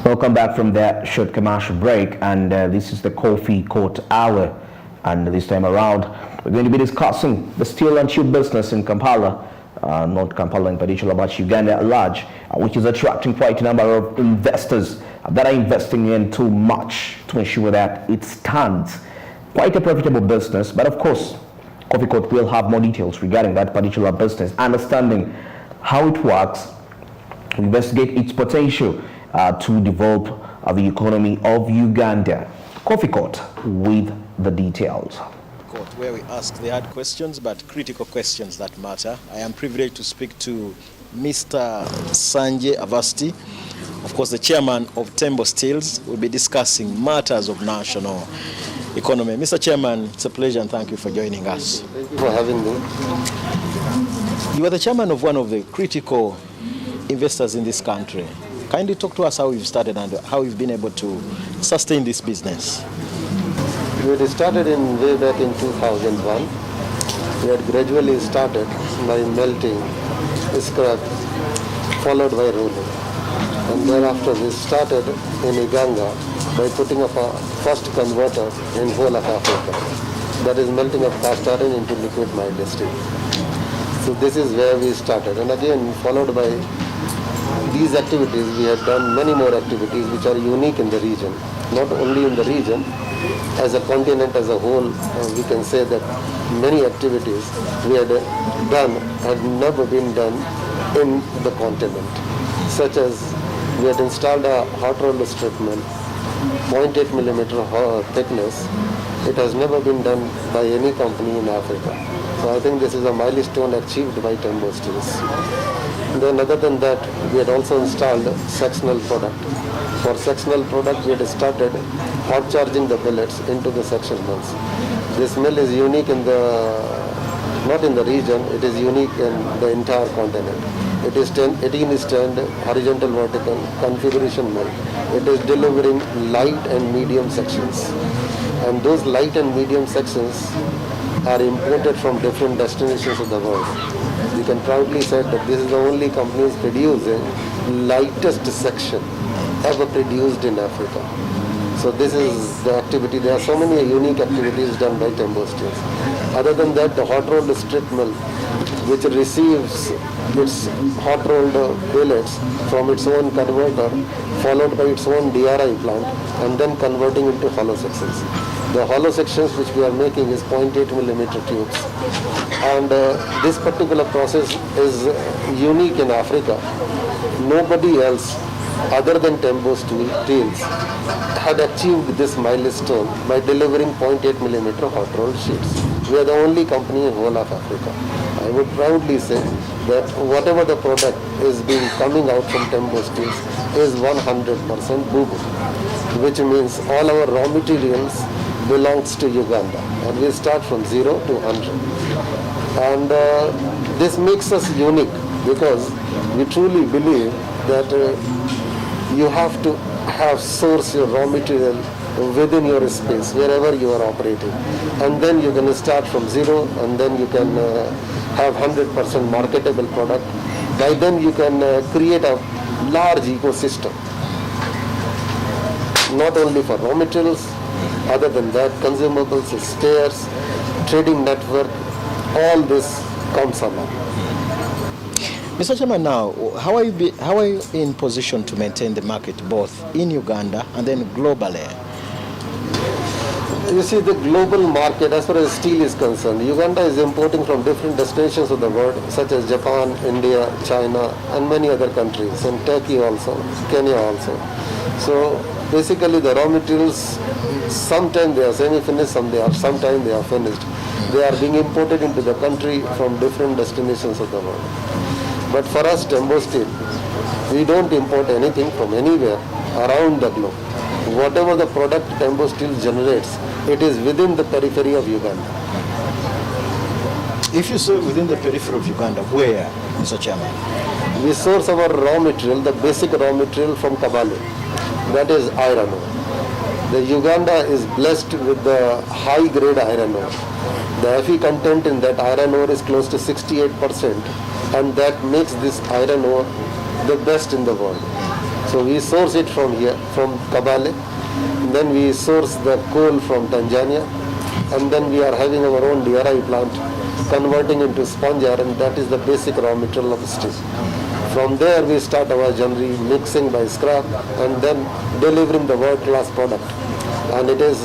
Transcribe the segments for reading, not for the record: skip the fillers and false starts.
Welcome back from that short commercial break, and this is the Coffee Court Hour. And this time around, we're going to be discussing the steel and tube business in Kampala, not Kampala in particular, but Uganda at large, which is attracting quite a number of investors that are investing in too much to ensure that it stands. Quite a profitable business, but of course, Coffee Court will have more details regarding that particular business, understanding how it works, investigate its potential to develop the economy of Uganda. Coffee Court with the details. Court, where we ask the hard questions, but critical questions that matter. I am privileged to speak to Mr. Sanjay Avasti, of course the chairman of Tembo Steels. We'll be discussing matters of national economy. Mr. Chairman, it's a pleasure and thank you for joining us. Thank you for having me. You are the chairman of one of the critical investors in this country. Kindly talk to us how you've started and how you've been able to sustain this business. We had started way back in 2001. We had gradually started by melting scrap, followed by rolling. And thereafter we started in Uganda by putting up a first converter in whole of Africa. That is melting of cast iron into liquid mild steel. So this is where we started. And again, followed by these activities, we had done many more activities which are unique in the region. Not only in the region, as a continent as a whole, we can say that many activities we had done had never been done in the continent. Such as we had installed a hot roller strip mill, 0.8 millimeter thickness. It has never been done by any company in Africa. So I think this is a milestone achieved by Tembo Steels. Then other than that, we had also installed sectional product. For sectional product, we had started hot charging the billets into the section mills. This mill is unique not in the region, it is unique in the entire continent. It is 18 stand horizontal vertical configuration mill. It is delivering light and medium sections. And those light and medium sections are imported from different destinations of the world. We can proudly say that this is the only company producing lightest section ever produced in Africa. So this is the activity. There are so many unique activities done by Tembo Steels. Other than that, the hot rolled strip mill, which receives its hot rolled billets from its own converter, followed by its own DRI plant, and then converting into hollow sections. The hollow sections which we are making is 0.8 millimeter tubes. And this particular process is unique in Africa. Nobody else other than Tembo Steels had achieved this milestone by delivering 0.8 millimeter hot rolled sheets. We are the only company in whole of Africa. I would proudly say that whatever the product is being coming out from Tembo Steels is 100% Bubu, which means all our raw materials belongs to Uganda, and we start from 0 to 100. And this makes us unique because we truly believe that you have to source your raw material within your space, wherever you are operating. And then you can start from 0, and then you can have 100% marketable product. By then you can create a large ecosystem, not only for raw materials, other than that, consumables, spares, trading network, all this comes along. Mr. Chairman, now, how are you in position to maintain the market both in Uganda and then globally? You see, the global market, as far as steel is concerned, Uganda is importing from different destinations of the world, such as Japan, India, China, and many other countries, and Turkey also, Kenya also. So basically the raw materials, sometimes they are semi-finished, sometimes they are finished. They are being imported into the country from different destinations of the world. But for us, Tembo Steel, we don't import anything from anywhere around the globe. Whatever the product Tembo Steel generates, it is within the periphery of Uganda. If you say within the periphery of Uganda, where, Mr. Chairman? We source our raw material, the basic raw material from Kabale. That is iron ore. The Uganda is blessed with the high-grade iron ore. The Fe content in that iron ore is close to 68%, and that makes this iron ore the best in the world. So we source it from here, from Kabale. Then we source the coal from Tanzania. And then we are having our own DRI plant, converting into sponge iron. That is the basic raw material of steel. From there we start our journey, mixing by scrap and then delivering the world-class product. And it is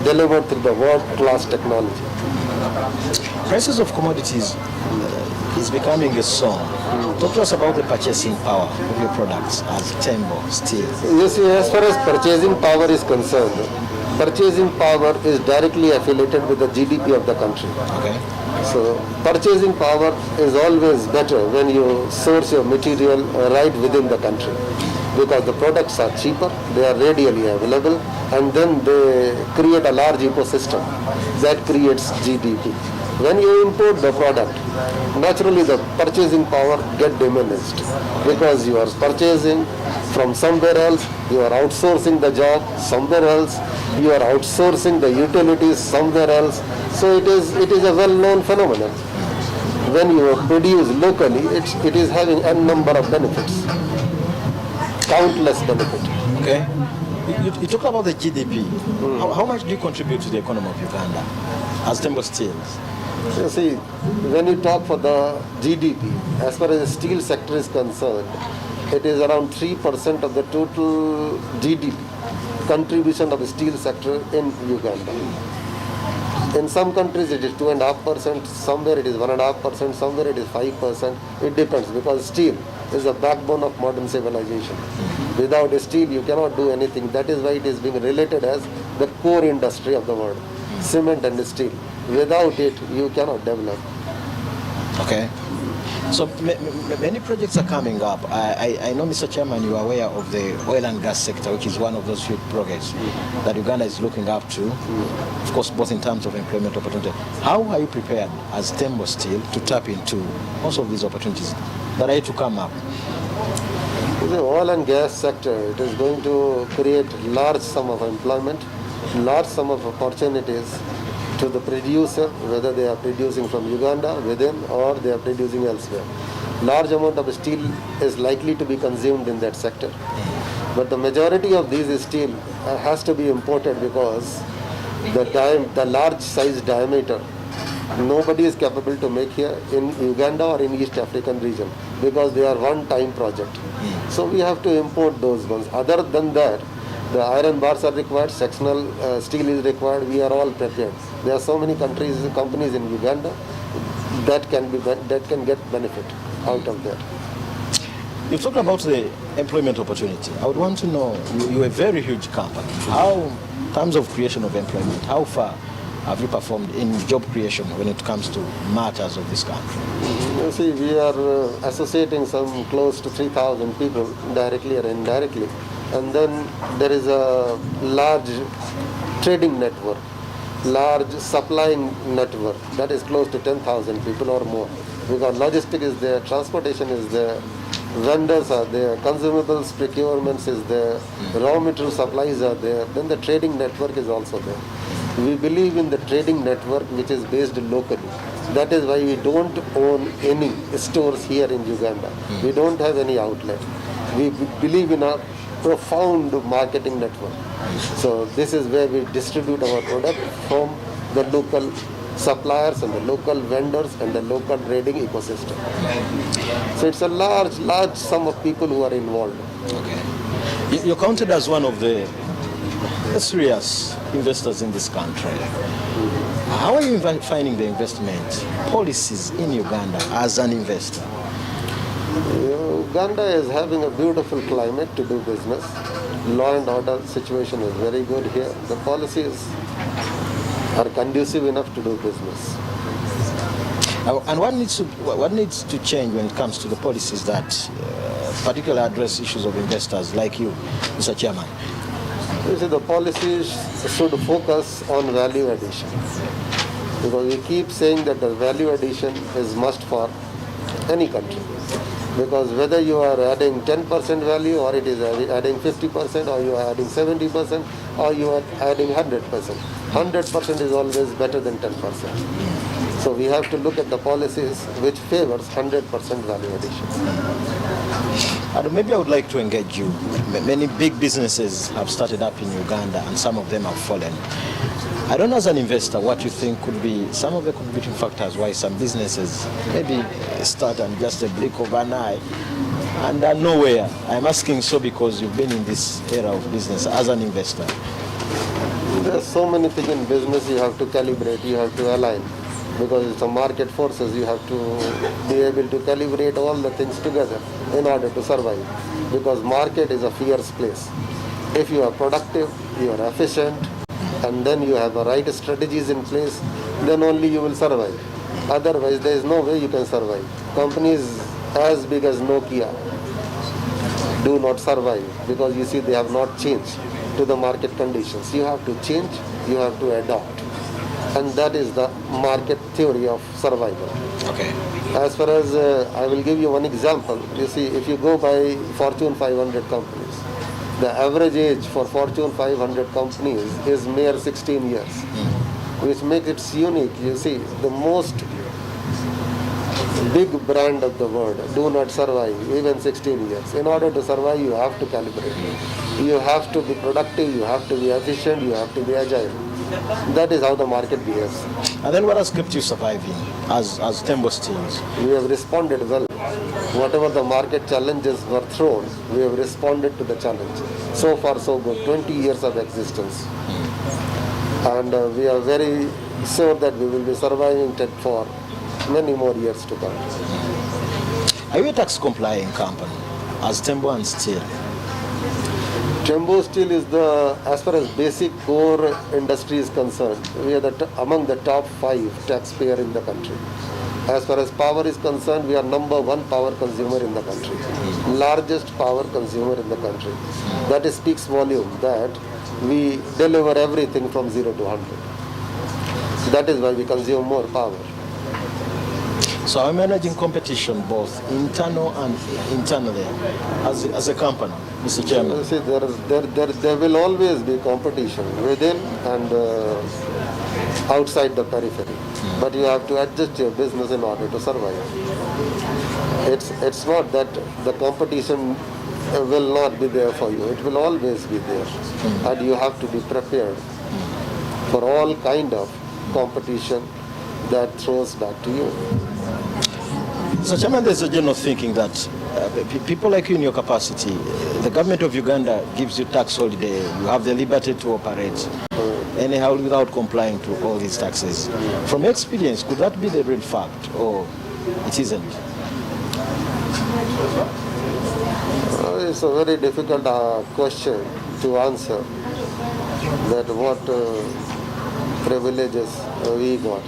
delivered through the world-class technology. Prices of commodities is becoming a song. Talk to us about the purchasing power of your products as Tembo Steel. You see, as far as purchasing power is concerned, purchasing power is directly affiliated with the GDP of the country. Okay. So purchasing power is always better when you source your material right within the country, because the products are cheaper, they are readily available, and then they create a large ecosystem that creates GDP. When you import the product, naturally the purchasing power get diminished, because you are purchasing from somewhere else, you are outsourcing the job somewhere else, you are outsourcing the utilities somewhere else. So it is a well-known phenomenon. When you produce locally, it is having a number of benefits, countless benefits. Okay. You talk about the GDP. How much do you contribute to the economy of Uganda as Tembo Steels? You see, when you talk for the GDP, as far as the steel sector is concerned, it is around 3% of the total GDP contribution of the steel sector in Uganda. In some countries it is 2.5%, somewhere it is 1.5%, somewhere it is 5%. It depends, because steel is the backbone of modern civilization. Without steel you cannot do anything. That is why it is being related as the core industry of the world, cement and steel. Without it you cannot develop. Okay. So many projects are coming up. I know, Mr. Chairman, you are aware of the oil and gas sector, which is one of those huge projects that Uganda is looking up to, of course, both in terms of employment opportunity. How are you prepared as Tembo Steel to tap into most of these opportunities that are yet to come up? The oil and gas sector, it is going to create large sum of employment, large sum of opportunities to the producer, whether they are producing from Uganda within or they are producing elsewhere. Large amount of steel is likely to be consumed in that sector. But the majority of these steel has to be imported, because the large size diameter, nobody is capable to make here in Uganda or in East African region, because they are one-time project. So we have to import those ones. Other than that, the iron bars are required, sectional steel is required. We are all prepared. There are so many companies in Uganda that can get benefit out of that. You talked about the employment opportunity. I would want to know, you're a very huge company. How, in terms of creation of employment, how far have you performed in job creation when it comes to matters of this country? You see, we are associating some close to 3,000 people, directly or indirectly. And then there is a large trading network, large supplying network, that is close to 10,000 people or more. Because logistics is there, transportation is there, vendors are there, consumables procurements is there, raw material supplies are there, then the trading network is also there. We believe in the trading network which is based locally. That is why we don't own any stores here in Uganda. We don't have any outlet. We believe in a profound marketing network. So this is where we distribute our product from the local suppliers and the local vendors and the local trading ecosystem. So it's a large sum of people who are involved. Okay. You're counted as one of the serious investors in this country. How are you finding the investment policies in Uganda as an investor? Uganda is having a beautiful climate to do business. Law and order situation is very good here. The policies are conducive enough to do business. And what needs to change when it comes to the policies that particularly address issues of investors like you, Mr. Chairman? You see, the policies should focus on value addition. Because we keep saying that the value addition is must for any country. Because whether you are adding 10% value or it is adding 50% or you are adding 70% or you are adding 100%. 100% is always better than 10%. So we have to look at the policies which favors 100% value addition. And maybe I would like to engage you. Many big businesses have started up in Uganda and some of them have fallen. I don't know, as an investor, what you think could be some of the contributing factors why some businesses maybe start and just a blink of an eye and are nowhere. I'm asking so because you've been in this era of business as an investor. There are so many things in business you have to calibrate, you have to align. Because it's the market forces, you have to be able to calibrate all the things together in order to survive. Because market is a fierce place. If you are productive, you are efficient, and then you have the right strategies in place, then only you will survive. Otherwise, there is no way you can survive. Companies as big as Nokia do not survive because you see they have not changed to the market conditions. You have to change, you have to adapt. And that is the market theory of survival. Okay. As far as I will give you one example. You see, if you go by Fortune 500 companies, the average age for Fortune 500 companies is mere 16 years, which makes it unique. You see, the most big brand of the world do not survive even 16 years. In order to survive, you have to calibrate. You have to be productive, you have to be efficient, you have to be agile. That is how the market behaves. And then what has kept you surviving as Tembo Steels? We have responded well. Whatever the market challenges were thrown, we have responded to the challenge. So far so good, 20 years of existence. And we are very sure that we will be surviving tech for many more years to come. Are you a tax complying company as Tembo and Steel? Tembo Steel is as far as basic core industry is concerned, we are among the top 5 taxpayer in the country. As far as power is concerned, we are number 1 power consumer in the country, largest power consumer in the country. That speaks volume that we deliver everything from 0 to 100. That is why we consume more power. So I'm managing competition both internal and internally as a company, Mr. Chairman. See, there will always be competition within and outside the periphery. But you have to adjust your business in order to survive. It's not that the competition will not be there for you. It will always be there. And you have to be prepared for all kind of competition that throws back to you. So, Chairman, there's a general thinking that people like you in your capacity, the government of Uganda gives you tax holiday, you have the liberty to operate anyhow without complying to all these taxes. From your experience, could that be the real fact or it isn't? It's a very difficult question to answer, that what privileges we got.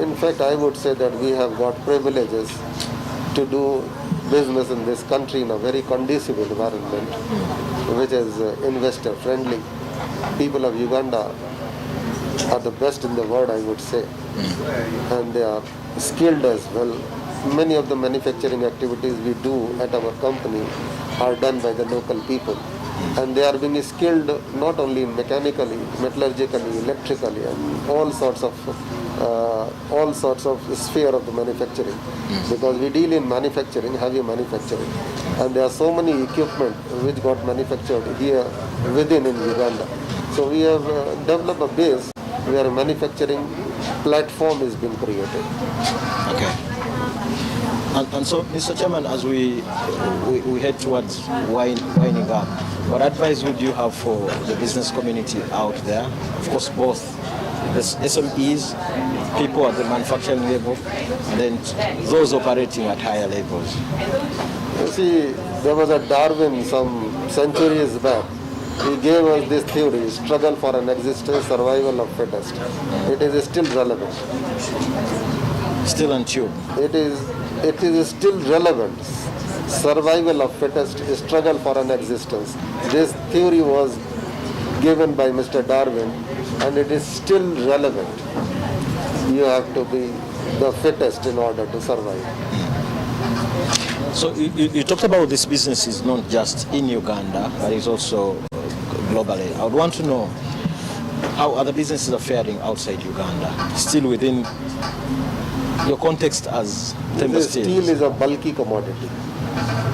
In fact, I would say that we have got privileges to do business in this country in a very conducive environment, which is investor friendly. People of Uganda are the best in the world, I would say, and they are skilled as well. Many of the manufacturing activities we do at our company are done by the local people, and they are being skilled not only mechanically, metallurgically, electrically, and all sorts of sphere of the manufacturing, because we deal in manufacturing, heavy manufacturing, and there are so many equipment which got manufactured here within in Uganda. So we have developed a base where a manufacturing platform is being created. Okay. And so, Mr. Chairman, as we head towards winding up, what advice would you have for the business community out there? Of course, both the SMEs, people at the manufacturing level, and then those operating at higher levels. You see, there was a Darwin some centuries back. He gave us this theory, struggle for an existence, survival of fittest. It is still relevant. Still untuned. It is still relevant. Survival of fittest, struggle for an existence. This theory was given by Mr. Darwin, and it is still relevant. You have to be the fittest in order to survive. So you talked about this business is not just in Uganda, but it's also globally. I would want to know, How other businesses are faring outside Uganda? Still within your context as Tembo Steel? Steel is a bulky commodity,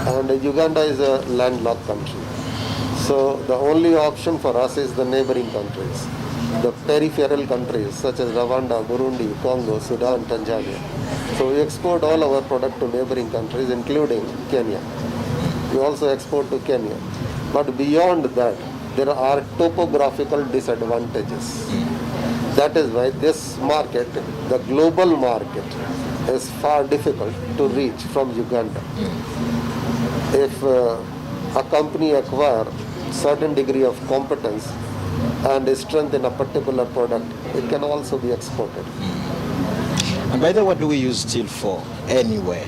and Uganda is a landlocked country. So the only option for us is the neighboring countries, the peripheral countries such as Rwanda, Burundi, Congo, Sudan, Tanzania. So we export all our product to neighboring countries, including Kenya. We also export to Kenya. But beyond that, there are topographical disadvantages. That is why this market, the global market, is far difficult to reach from Uganda. If a company acquire certain degree of competence and strength in a particular product, it can also be exported. And by the way, what do we use steel for anywhere?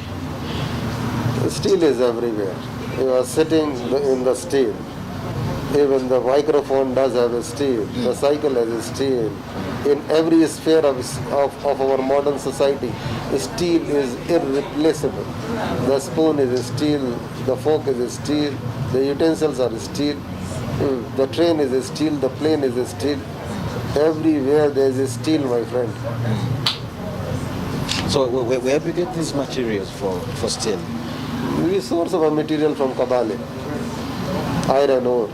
Steel is everywhere. You are sitting in the steel. Even the microphone does have a steel. The cycle has a steel. In every sphere of our modern society, steel is irreplaceable. The spoon is a steel, the fork is a steel, the utensils are steel, the train is a steel, the plane is a steel. Everywhere there is a steel, my friend. So where do we get these materials for steel? We source our material from Kabale, iron ore.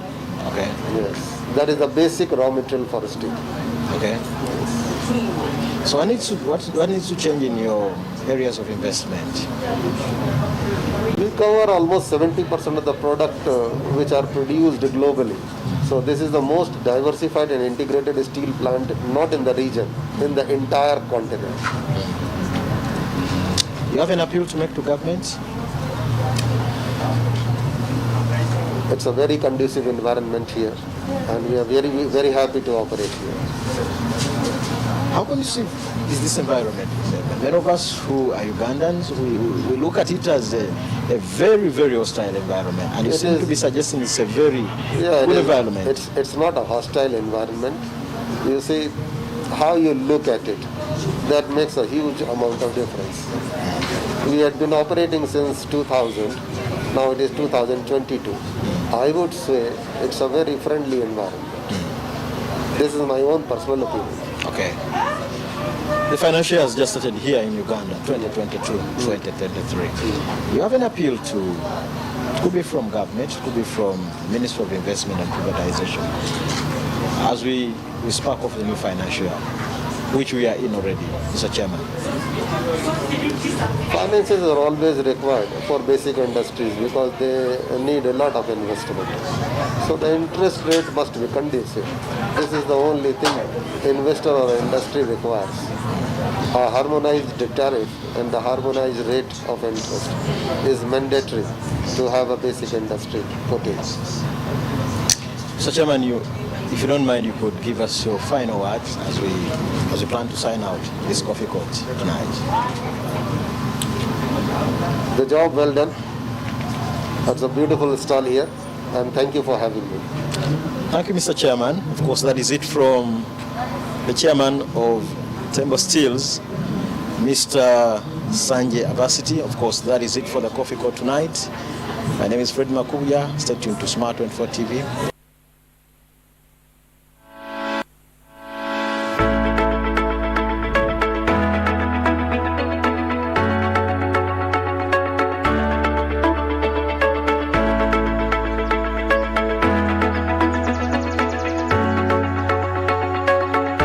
Okay. Yes, that is the basic raw material for steel. Okay. So what needs to change in your areas of investment? We cover almost 70% of the product which are produced globally. So this is the most diversified and integrated steel plant, not in the region, in the entire continent. You have an appeal to make to governments? It's a very conducive environment here, and we are very, very happy to operate here. How conducive is this environment? Many of us who are Ugandans, we look at it as a very, very hostile environment, and you seem to be suggesting it's a very good environment. It's not a hostile environment. You see, how you look at it, that makes a huge amount of difference. We had been operating since 2000, now it is 2022. I would say it's a very friendly environment. This is my own personal opinion. Okay. The financial year has just started here in Uganda, 2022-2023. You have an appeal to, it could be from government, it could be from Ministry of Investment and Privatization. As we spark off the new financial year, which we are in already, Mr. Chairman. Finances are always required for basic industries because they need a lot of investment. So the interest rate must be conducive. This is the only thing investor or industry requires. A harmonized tariff and the harmonized rate of interest is mandatory to have a basic industry put in. Mr. Chairman, if you don't mind, you could give us your final words as we plan to sign out this coffee court tonight. The job well done. That's a beautiful stall here, and thank you for having me. Thank you, Mr. Chairman. Of course, that is it from the chairman of Tembo Steels, Mr. Sanjay Avasiti. Of course, that is it for the coffee court tonight. My name is Fred Makuya. Stay tuned to Smart 24 TV.